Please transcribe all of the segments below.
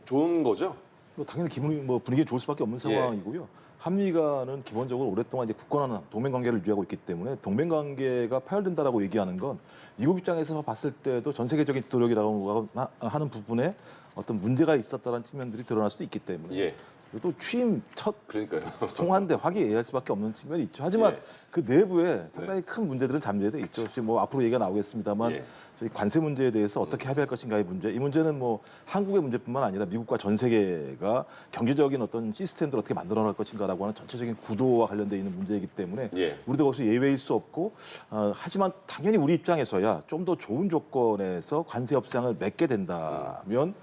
좋은 거죠? 뭐 당연히 기분이 뭐 분위기 좋을 수밖에 없는 상황이고요. 한미 간은 기본적으로 오랫동안 이제 굳건한 동맹 관계를 유지하고 있기 때문에 동맹 관계가 파열된다라고 얘기하는 건 미국 입장에서 봤을 때도 전 세계적인 지도력이라고 하는 부분에 어떤 문제가 있었다는 측면들이 드러날 수도 있기 때문에 예. 또 취임 첫 그러니까요. 통화인데 화기애애할 수밖에 없는 측면이 있죠. 하지만 예. 그 내부에 상당히 큰 문제들은 잠재돼 있죠. 지금 뭐 앞으로 얘기가 나오겠습니다만 예. 저희 관세 문제에 대해서 어떻게 합의할 것인가의 문제. 이 문제는 뭐 한국의 문제뿐만 아니라 미국과 전 세계가 경제적인 어떤 시스템들을 어떻게 만들어 나갈 것인가라고 하는 전체적인 구도와 관련돼 있는 문제이기 때문에 예. 우리도 거기서 예외일 수 없고 하지만 당연히 우리 입장에서야 좀 더 좋은 조건에서 관세 협상을 맺게 된다면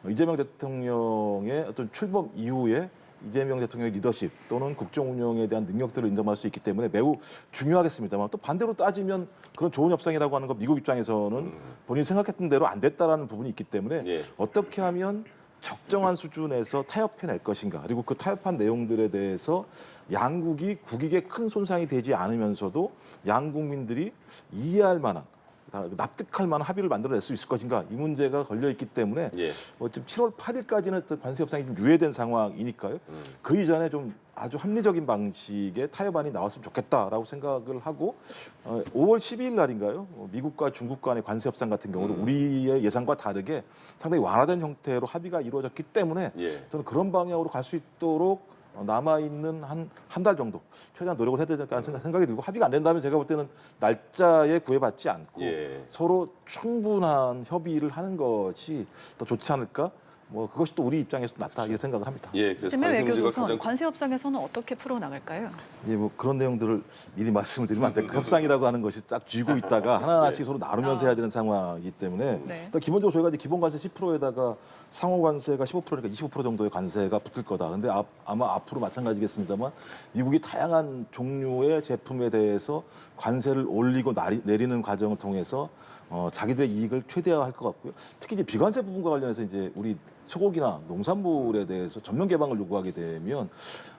이재명 대통령의 어떤 출범 이후에 이재명 대통령의 리더십 또는 국정 운영에 대한 능력들을 인정할 수 있기 때문에 매우 중요하겠습니다만 또 반대로 따지면 그런 좋은 협상이라고 하는 거 미국 입장에서는 본인이 생각했던 대로 안 됐다라는 부분이 있기 때문에 예. 어떻게 하면 적정한 수준에서 타협해낼 것인가 그리고 그 타협한 내용들에 대해서 양국이 국익에 큰 손상이 되지 않으면서도 양국민들이 이해할 만한 납득할 만한 합의를 만들어낼 수 있을 것인가 이 문제가 걸려 있기 때문에 예. 지금 7월 8일까지는 관세 협상이 좀 유예된 상황이니까요. 그 이전에 좀 아주 합리적인 방식의 타협안이 나왔으면 좋겠다라고 생각을 하고 5월 12일 날인가요? 미국과 중국 간의 관세 협상 같은 경우는 우리의 예상과 다르게 상당히 완화된 형태로 합의가 이루어졌기 때문에 예. 저는 그런 방향으로 갈 수 있도록 남아있는 한 달 정도 최대한 노력을 해야 되지 않을까 생각이 들고 합의가 안 된다면 제가 볼 때는 날짜에 구애받지 않고 예. 서로 충분한 협의를 하는 것이 더 좋지 않을까? 뭐 그것이 또 우리 입장에서 낫다 이렇게 생각을 합니다. 예, 그래서 대면 관세 문제가 외교도선 가장 관세 협상에서는 어떻게 풀어 나갈까요? 예, 뭐 그런 내용들을 미리 말씀을 드리면 안 될까? 협상이라고 하는 것이 쫙 쥐고 있다가 하나하나씩 서로 나누면서 해야 되는 상황이기 때문에 네. 일단 기본적으로 저희가 이제 기본 관세 10%에다가 상호 관세가 15%니까 25% 정도의 관세가 붙을 거다. 근데 아마 앞으로 마찬가지겠습니다만 미국이 다양한 종류의 제품에 대해서 관세를 올리고 내리는 과정을 통해서 자기들의 이익을 최대화할 것 같고요. 특히 이제 비관세 부분과 관련해서 이제 우리 소고기나 농산물에 대해서 전면 개방을 요구하게 되면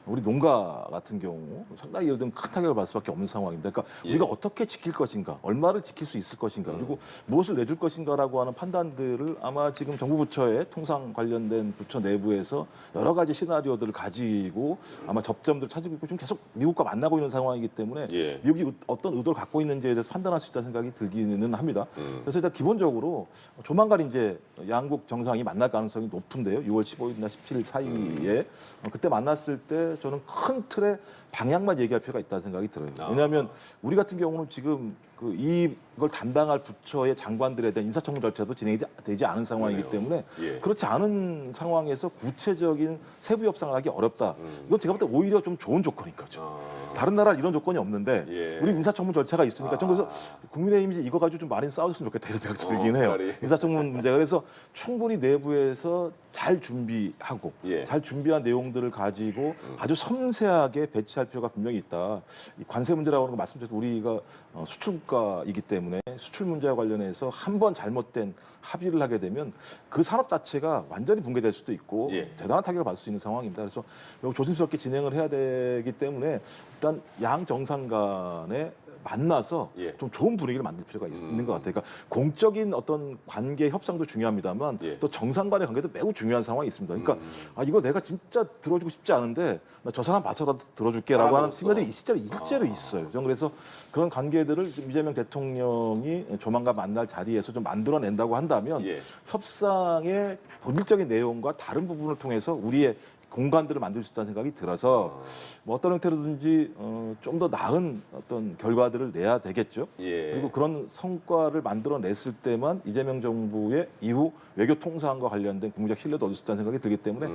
우리 농가 같은 경우 상당히 예를 들면 큰 타격을 받을 수밖에 없는 상황입니다. 그러니까 예. 우리가 어떻게 지킬 것인가, 얼마를 지킬 수 있을 것인가, 그리고 무엇을 내줄 것인가라고 하는 판단들을 아마 지금 정부 부처의 통상 관련된 부처 내부에서 여러 가지 시나리오들을 가지고 아마 접점들을 찾고 있고 지금 계속 미국과 만나고 있는 상황이기 때문에 예. 미국이 어떤 의도를 갖고 있는지에 대해서 판단할 수 있다는 생각이 들기는 합니다. 그래서 일단 기본적으로 조만간 이제 양국 정상이 만날 가능성이 높은데요. 6월 15일이나 17일 사이에 그때 만났을 때 저는 큰 틀의 방향만 얘기할 필요가 있다는 생각이 들어요. 왜냐하면 우리 같은 경우는 지금 이걸 담당할 부처의 장관들에 대한 인사청문 절차도 진행이 되지 않은 상황이기 때문에 예. 그렇지 않은 상황에서 구체적인 세부 협상을 하기 어렵다. 이건 제가 볼 때 오히려 좀 좋은 조건인 거죠. 다른 나라는 이런 조건이 없는데 예. 우리 인사청문 절차가 있으니까 저는 그래서 국민의힘이 이거 가지고 좀 많이 싸워줬으면 좋겠다 이런 생각이 들긴 해요. 차라리. 인사청문 문제가 그래서 충분히 내부에서 잘 준비하고 예. 잘 준비한 내용들을 가지고 아주 섬세하게 배치할 필요가 분명히 있다. 이 관세 문제라고 하는 거 말씀드렸죠. 우리가 수출국가이기 때문에 수출 문제와 관련해서 한 번 잘못된 합의를 하게 되면 그 산업 자체가 완전히 붕괴될 수도 있고 예. 대단한 타격을 받을 수 있는 상황입니다. 그래서 매우 조심스럽게 진행을 해야 되기 때문에 일단 양 정상 간에 만나서 예. 좀 좋은 분위기를 만들 필요가 있는 것 같아요. 그러니까 공적인 어떤 관계 협상도 중요합니다만 예. 또 정상 간의 관계도 매우 중요한 상황이 있습니다. 그러니까 이거 내가 진짜 들어주고 싶지 않은데 나 저 사람 봐서라도 들어줄게라고 하는 사람으로서. 측면들이 실제로 있어요. 저는 그래서 그런 관계들을 지금 이재명 대통령이 조만간 만날 자리에서 좀 만들어낸다고 한다면 예. 협상의 본질적인 내용과 다른 부분을 통해서 우리의 공간들을 만들 수 있다는 생각이 들어서 뭐 어떤 형태로든지 좀 더 나은 어떤 결과들을 내야 되겠죠. 예. 그리고 그런 성과를 만들어냈을 때만 이재명 정부의 이후 외교 통상과 관련된 국민적 신뢰도 얻을 수 있다는 생각이 들기 때문에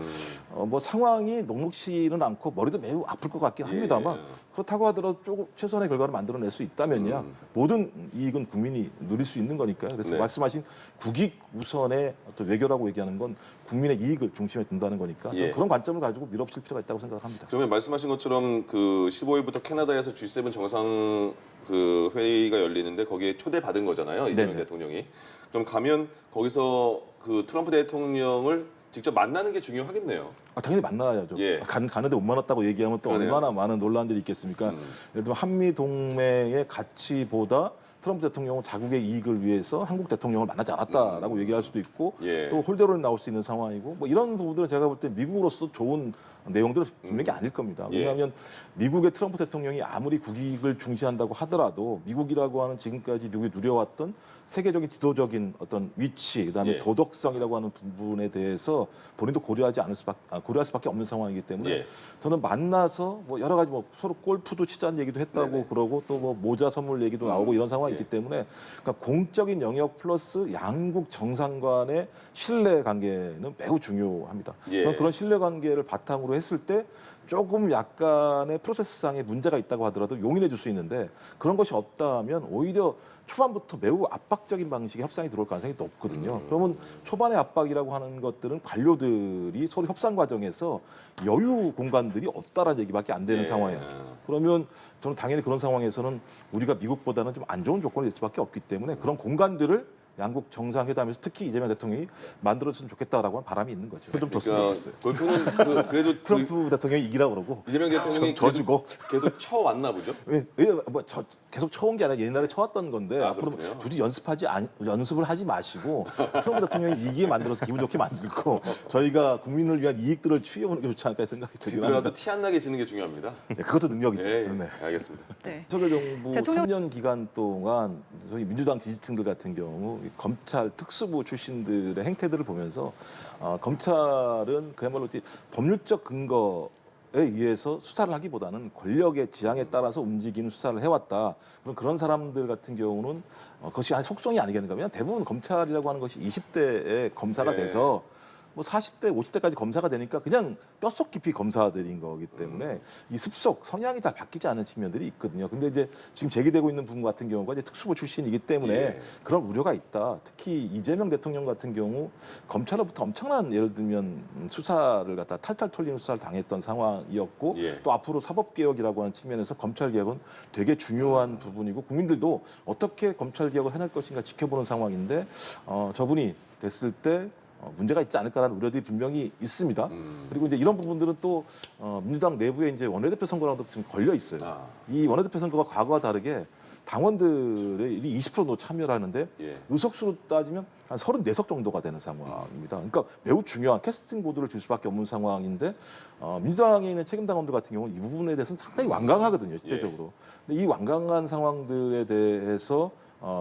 뭐 상황이 녹록지는 않고 머리도 매우 아플 것 같긴 합니다만 그렇다고 하더라도 조금 최선의 결과를 만들어낼 수 있다면야 모든 이익은 국민이 누릴 수 있는 거니까요. 그래서 네. 말씀하신 국익 우선의 어떤 외교라고 얘기하는 건 국민의 이익을 중심에 둔다는 거니까 예. 그런 관점을 가지고 밀어붙일 필요가 있다고 생각합니다. 그러면 말씀하신 것처럼 그 15일부터 캐나다에서 G7 정상 그 회의가 열리는데 거기에 초대받은 거잖아요. 이재명 네네. 대통령이. 그럼 가면 거기서 그 트럼프 대통령을 직접 만나는 게 중요하겠네요. 당연히 만나야죠. 예. 가는데 못 만났다고 얘기하면 또 그러네요. 얼마나 많은 논란들이 있겠습니까? 예를 들면 한미 동맹의 가치보다 트럼프 대통령은 자국의 이익을 위해서 한국 대통령을 만나지 않았다라고 얘기할 수도 있고 예. 또 홀대론이 나올 수 있는 상황이고 뭐 이런 부분들은 제가 볼 때 미국으로서 좋은 내용들은 분명히 아닐 겁니다. 예. 왜냐하면 미국의 트럼프 대통령이 아무리 국익을 중시한다고 하더라도 미국이라고 하는 지금까지 미국이 누려왔던 세계적인 지도적인 어떤 위치, 그다음에 예. 도덕성이라고 하는 부분에 대해서 본인도 고려할 수밖에 없는 상황이기 때문에 예. 저는 만나서 뭐 여러 가지 뭐 서로 골프도 치자는 얘기도 했다고 네네. 그러고 또 뭐 모자 선물 얘기도 나오고 이런 상황이 예. 있기 때문에 그러니까 공적인 영역 플러스 양국 정상 간의 신뢰 관계는 매우 중요합니다. 예. 저는 그런 신뢰 관계를 바탕으로 했을 때 조금 약간의 프로세스상의 문제가 있다고 하더라도 용인해 줄 수 있는데 그런 것이 없다면 오히려 초반부터 매우 압박적인 방식의 협상이 들어올 가능성이 높거든요. 그러면 초반의 압박이라고 하는 것들은 관료들이 서로 협상 과정에서 여유 공간들이 없다라는 얘기밖에 안 되는 예. 상황이에요. 그러면 저는 당연히 그런 상황에서는 우리가 미국보다는 좀 안 좋은 조건이 될 수밖에 없기 때문에 그런 공간들을 양국 정상회담에서 특히 이재명 대통령이 만들어줬으면 좋겠다라고 하는 바람이 있는 거죠. 좀 줬으면 좋겠어요. 골프는 그래도 그 트럼프 대통령이 이기라고 그러고 이재명 대통령이 져주고 계속 쳐왔나 보죠. 계속 쳐온 게 아니라 옛날에 쳐왔던 건데 아, 앞으로 그렇군요. 굳이 연습을 하지 마시고 트럼프 대통령이 이기게 만들어서 기분 좋게 만들고 저희가 국민을 위한 이익들을 취해오는 게 좋지 않을까 생각이 들긴 지더라도 합니다. 티 안 나게 지는 게 중요합니다. 네, 그것도 능력이죠. 예, 네. 알겠습니다. 네. 윤석열 정부 대통령- 3년 기간 동안 저희 민주당 지지층들 같은 경우 이 검찰 특수부 출신들의 행태들을 보면서 검찰은 그야말로 이제 법률적 근거에 의해서 수사를 하기보다는 권력의 지향에 따라서 움직이는 수사를 해왔다. 그런 사람들 같은 경우는 그것이 속성이 아니겠는가 하면 대부분 검찰이라고 하는 것이 20대에 검사가 네. 돼서 뭐 40대, 50대까지 검사가 되니까 그냥 뼛속 깊이 검사들인 거기 때문에 이 습속, 성향이 잘 바뀌지 않은 측면들이 있거든요. 근데 이제 지금 제기되고 있는 부분 같은 경우가 이제 특수부 출신이기 때문에 예. 그런 우려가 있다. 특히 이재명 대통령 같은 경우 검찰로부터 엄청난 예를 들면 수사를 갖다 탈탈 털리는 수사를 당했던 상황이었고 예. 또 앞으로 사법개혁이라고 하는 측면에서 검찰개혁은 되게 중요한 부분이고 국민들도 어떻게 검찰개혁을 해낼 것인가 지켜보는 상황인데 저분이 됐을 때 문제가 있지 않을까라는 우려들이 분명히 있습니다. 그리고 이제 이런 부분들은 또 민주당 내부에 이제 원내대표 선거랑도 지금 걸려 있어요. 아. 이 원내대표 선거가 과거와 다르게 당원들의 20%도 참여를 하는데 예. 의석수로 따지면 한 34석 정도가 되는 상황입니다. 그러니까 매우 중요한 캐스팅 보드를 줄 수밖에 없는 상황인데 민주당에 있는 책임 당원들 같은 경우는 이 부분에 대해서는 상당히 완강하거든요, 실제적으로. 근데 이 완강한 상황들에 대해서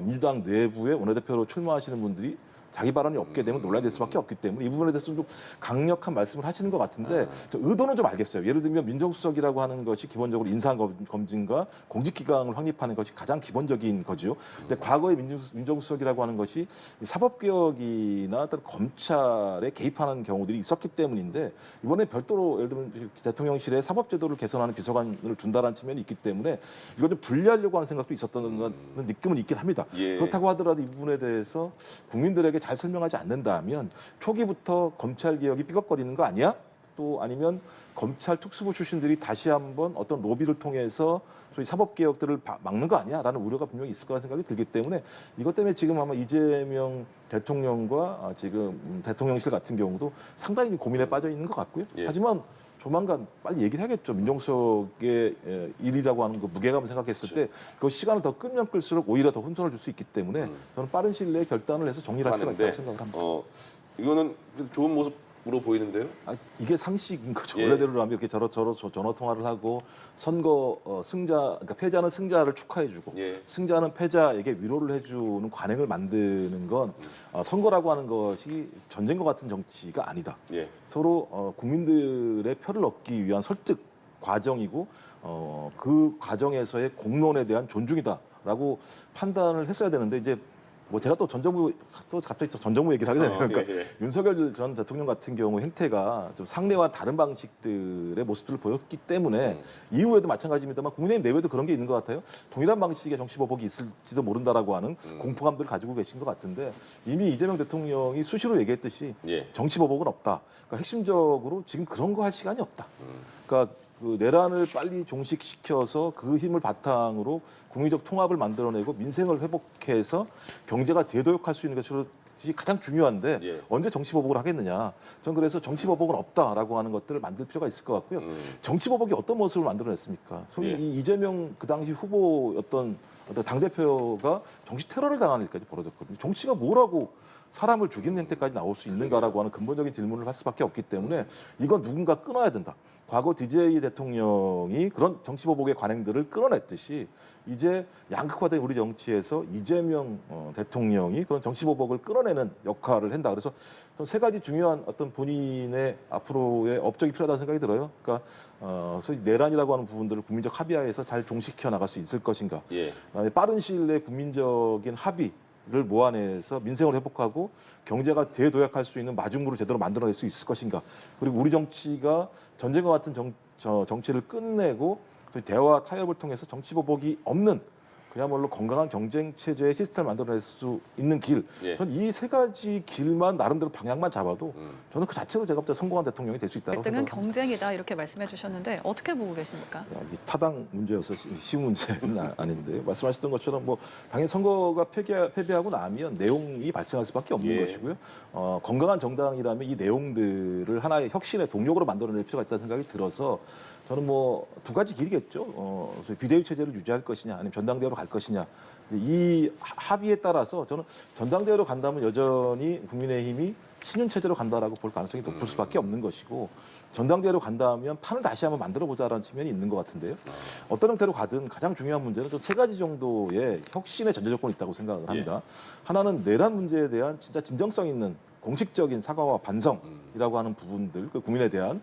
민주당 내부의 원내대표로 출마하시는 분들이 자기 발언이 없게 되면 논란이 될 수밖에 없기 때문에 이 부분에 대해서 좀 강력한 말씀을 하시는 것 같은데 저 의도는 좀 알겠어요. 예를 들면 민정수석이라고 하는 것이 기본적으로 인사검증과 공직기강을 확립하는 것이 가장 기본적인 거죠. 근데 과거의 민정수석이라고 하는 것이 사법개혁이나 어떤 검찰에 개입하는 경우들이 있었기 때문인데 이번에 별도로 예를 들면 대통령실에 사법제도를 개선하는 비서관을 둔다라는 측면이 있기 때문에 이걸 좀 분리하려고 하는 생각도 있었던 느낌은 있긴 합니다. 예. 그렇다고 하더라도 이 부분에 대해서 국민들에게 잘 설명하지 않는다면 초기부터 검찰 개혁이 삐걱거리는 거 아니야? 또 아니면 검찰 특수부 출신들이 다시 한번 어떤 로비를 통해서 소위 사법 개혁들을 막는 거 아니야?라는 우려가 분명히 있을 거라는 생각이 들기 때문에 이것 때문에 지금 아마 이재명 대통령과 지금 대통령실 같은 경우도 상당히 고민에 빠져 있는 것 같고요. 예. 하지만 조만간 빨리 얘기를 해야겠죠. 민정수석의 일이라고 하는 그 무게감을 생각했을 때 그 시간을 더 끌면 끌수록 오히려 더 혼선을 줄 수 있기 때문에 저는 빠른 시일 내에 결단을 해서 정리를 할 필요가 하는데 있다고 생각을 합니다. 이거는 좋은 모습으로 보이는데요. 이게 상식인 거죠. 예. 원래대로라면 이렇게 전화 통화를 하고 선거 승자, 그러니까 패자는 승자를 축하해주고 예. 승자는 패자에게 위로를 해주는 관행을 만드는 건 선거라고 하는 것이 전쟁과 같은 정치가 아니다. 예. 서로 국민들의 표를 얻기 위한 설득 과정이고 그 과정에서의 공론에 대한 존중이다라고 판단을 했어야 되는데 이제 뭐 제가 또 갑자기 전 정부 얘기를 하게 되네요. 그러니까 예. 윤석열 전 대통령 같은 경우 행태가 좀 상례와 다른 방식들의 모습들을 보였기 때문에 이후에도 마찬가지입니다만 국민의힘 내외도 그런 게 있는 것 같아요. 동일한 방식의 정치보복이 있을지도 모른다라고 하는 공포감들을 가지고 계신 것 같은데 이미 이재명 대통령이 수시로 얘기했듯이 예. 정치보복은 없다. 그러니까 핵심적으로 지금 그런 거 할 시간이 없다. 그러니까 그 내란을 빨리 종식시켜서 그 힘을 바탕으로 국민적 통합을 만들어내고 민생을 회복해서 경제가 되도록할 수 있는 것이 가장 중요한데 예. 언제 정치보복을 하겠느냐. 전 그래서 정치보복은 없다라고 하는 것들을 만들 필요가 있을 것 같고요. 정치보복이 어떤 모습을 만들어냈습니까? 소위 예. 이 이재명 그 당시 후보였던 어떤 당대표가 정치 테러를 당하는 일까지 벌어졌거든요. 정치가 뭐라고 사람을 죽이는 행태까지 나올 수 있는가라고 하는 근본적인 질문을 할 수밖에 없기 때문에 이건 누군가 끊어야 된다. 과거 DJ 대통령이 그런 정치보복의 관행들을 끊어냈듯이 이제 양극화된 우리 정치에서 이재명 대통령이 그런 정치보복을 끊어내는 역할을 한다. 그래서 세 가지 중요한 어떤 본인의 앞으로의 업적이 필요하다는 생각이 들어요. 그러니까 소위 내란이라고 하는 부분들을 국민적 합의하에서 잘 종식해 나갈 수 있을 것인가. 예. 그다음에 빠른 시일 내에 국민적인 합의를 모아내서 민생을 회복하고 경제가 재도약할 수 있는 마중물을 제대로 만들어낼 수 있을 것인가. 그리고 우리 정치가 전쟁과 같은 정치를 끝내고 소위 대화 타협을 통해서 정치 보복이 없는 그야말로 건강한 경쟁 체제의 시스템을 만들어낼 수 있는 길. 예. 저는 이 세 가지 길만 나름대로 방향만 잡아도 저는 그 자체로 제가 볼 때 성공한 대통령이 될 수 있다고 갈등은 생각합니다. 경쟁이다 이렇게 말씀해 주셨는데 어떻게 보고 계십니까? 야, 이 타당 문제여서 쉬운 문제는 아닌데 말씀하셨던 것처럼 뭐 당연히 선거가 패배하고 나면 내용이 발생할 수밖에 없는 예. 것이고요. 건강한 정당이라면 이 내용들을 하나의 혁신의 동력으로 만들어낼 필요가 있다는 생각이 들어서 저는 뭐 두 가지 길이겠죠. 소위 비대위 체제를 유지할 것이냐, 아니면 전당대회로 갈 것이냐. 이 합의에 따라서 저는 전당대회로 간다면 여전히 국민의힘이 신윤 체제로 간다라고 볼 가능성이 높을 수밖에 없는 것이고, 전당대회로 간다면 판을 다시 한번 만들어 보자라는 측면이 있는 것 같은데요. 어떤 형태로 가든 가장 중요한 문제는 좀 세 가지 정도의 혁신의 전제 조건이 있다고 생각을 합니다. 하나는 내란 문제에 대한 진짜 진정성 있는 공식적인 사과와 반성이라고 하는 부분들, 그 국민에 대한.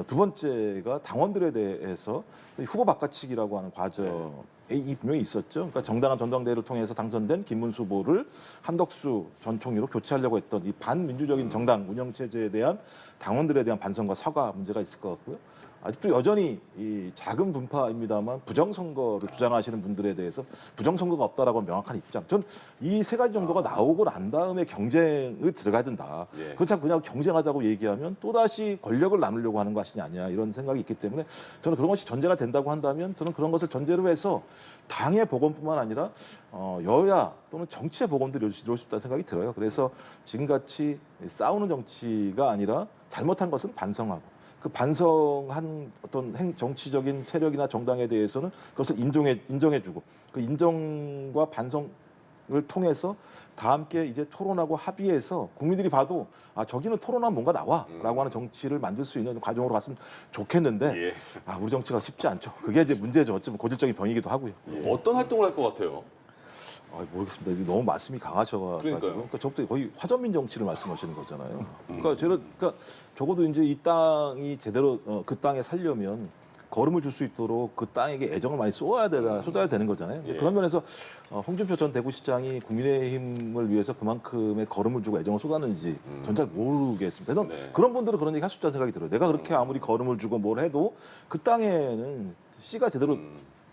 두 번째가 당원들에 대해서 후보 바꿔치기라고 하는 과정이 분명히 있었죠. 그러니까 정당한 전당대회를 통해서 당선된 김문수 후보를 한덕수 전 총리로 교체하려고 했던 이 반민주적인 정당 운영 체제에 대한 당원들에 대한 반성과 사과 문제가 있을 것 같고요. 아직도 여전히 이 작은 분파입니다만 부정선거를 주장하시는 분들에 대해서 부정선거가 없다라고 하는 명확한 입장. 전 이 세 가지 정도가 나오고 난 다음에 경쟁을 들어가야 된다. 예. 그렇지 않고 그냥 경쟁하자고 얘기하면 또다시 권력을 나누려고 하는 것이 아니냐 이런 생각이 있기 때문에 저는 그런 것이 전제가 된다고 한다면 저는 그런 것을 전제로 해서 당의 복원뿐만 아니라 여야 또는 정치의 복원도 이룰 수 있다는 생각이 들어요. 그래서 지금같이 싸우는 정치가 아니라 잘못한 것은 반성하고 그 반성한 어떤 정치적인 세력이나 정당에 대해서는 그것을 인정해주고 그 인정과 반성을 통해서 다 함께 이제 토론하고 합의해서 국민들이 봐도 아 저기는 토론하면 뭔가 나와라고 하는 정치를 만들 수 있는 과정으로 갔으면 좋겠는데 예. 아 우리 정치가 쉽지 않죠. 그게 이제 문제죠. 어쩌면 고질적인 병이기도 하고요. 어떤 활동을 할 것 같아요? 모르겠습니다. 이게 너무 말씀이 강하셔가지고 그러니까요. 그러니까 저부터 거의 화전민 정치를 말씀하시는 거잖아요. 그러니까 적어도 이제 이 땅이 제대로 그 땅에 살려면 걸음을 줄 수 있도록 그 땅에게 애정을 많이 쏟아야 되는 거잖아요. 예. 그런 면에서 홍준표 전 대구시장이 국민의힘을 위해서 그만큼의 걸음을 주고 애정을 쏟았는지 전 잘 모르겠습니다. 저는 네. 그런 분들은 그런 얘기 할 수 있다는 생각이 들어요. 내가 그렇게 아무리 걸음을 주고 뭘 해도 그 땅에는 씨가 제대로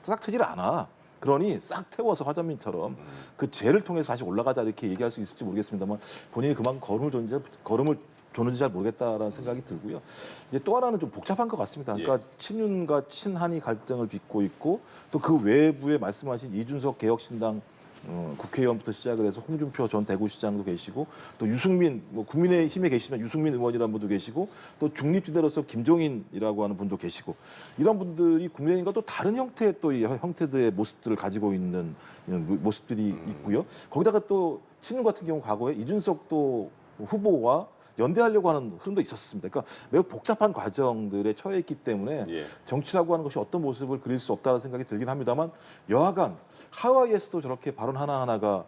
싹 트질 않아. 그러니 싹 태워서 화전민처럼 그 죄를 통해서 다시 올라가자 이렇게 얘기할 수 있을지 모르겠습니다만 본인이 그만큼 걸음을 줬는지 잘 모르겠다라는 생각이 들고요. 이제 또 하나는 좀 복잡한 것 같습니다. 그러니까 친윤과 친한이 갈등을 빚고 있고 또 그 외부에 말씀하신 이준석 개혁신당 국회의원부터 시작을 해서 홍준표 전 대구시장도 계시고 또 유승민 국민의힘에 계시면 유승민 의원이라는 분도 계시고 또 중립지대로서 김종인이라고 하는 분도 계시고 이런 분들이 국민의힘과 또 다른 형태의 또 형태들의 모습들을 가지고 있는 모습들이 있고요. 거기다가 또 친윤 같은 경우 과거에 이준석 또 후보와 연대하려고 하는 흐름도 있었습니다. 그러니까 매우 복잡한 과정들에 처해 있기 때문에 예. 정치라고 하는 것이 어떤 모습을 그릴 수 없다는 생각이 들긴 합니다만 여하간 하와이에서도 저렇게 발언 하나하나가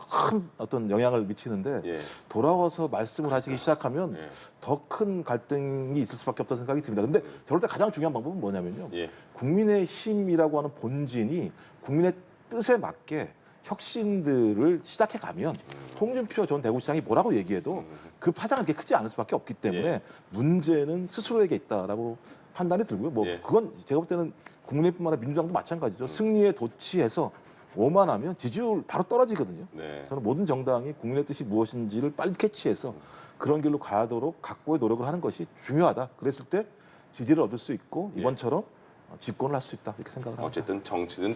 큰 어떤 영향을 미치는데 예. 돌아와서 말씀을 하시기 시작하면 예. 더 큰 갈등이 있을 수밖에 없다는 생각이 듭니다. 근데 저럴 때 가장 중요한 방법은 뭐냐면요. 예. 국민의 힘이라고 하는 본진이 국민의 뜻에 맞게 혁신들을 시작해 가면 홍준표 전 대구시장이 뭐라고 얘기해도 그 파장은 그렇게 크지 않을 수밖에 없기 때문에 예. 문제는 스스로에게 있다라고 판단이 들고요. 뭐 예. 그건 제가 볼 때는 국민의힘뿐만 아니라 민주당도 마찬가지죠. 승리에 도취해서 오만하면 지지율 바로 떨어지거든요. 네. 저는 모든 정당이 국민의 뜻이 무엇인지를 빨리 캐치해서 그런 길로 가도록 각고의 노력을 하는 것이 중요하다. 그랬을 때 지지를 얻을 수 있고 이번처럼 집권을 할 수 있다 이렇게 생각을 합니다. 어쨌든 정치는